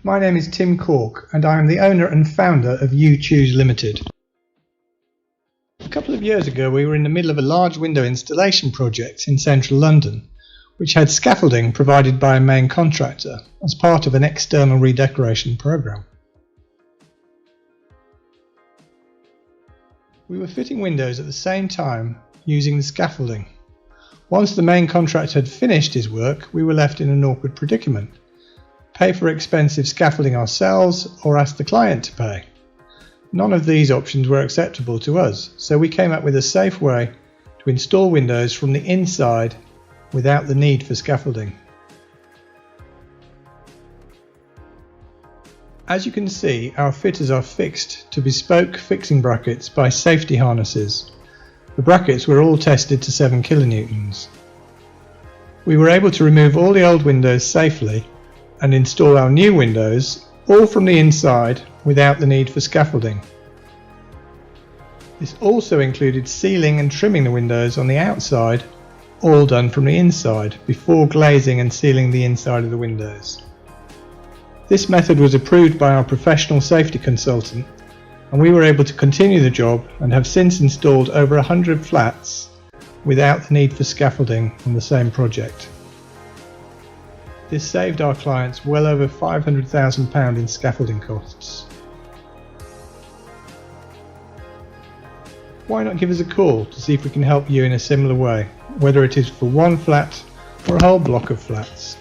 My name is Tim Cork and I am the owner and founder of You Choose Limited. A couple of years ago we were in the middle of a large window installation project in central London, which had scaffolding provided by a main contractor as part of an external redecoration programme. We were fitting windows at the same time using the scaffolding. Once the main contractor had finished his work, we were left in an awkward predicament: pay for expensive scaffolding ourselves or ask the client to pay. None of these options were acceptable to us, so we came up with a safe way to install windows from the inside without the need for scaffolding. As you can see, our fitters are fixed to bespoke fixing brackets by safety harnesses. The brackets were all tested to 7 kilonewtons. We were able to remove all the old windows safely and install our new windows all from the inside without the need for scaffolding. This also included sealing and trimming the windows on the outside, all done from the inside before glazing and sealing the inside of the windows. This method was approved by our professional safety consultant, and we were able to continue the job and have since installed over 100 flats without the need for scaffolding on the same project. This saved our clients well over £500,000 in scaffolding costs. Why not give us a call to see if we can help you in a similar way, whether it is for one flat or a whole block of flats.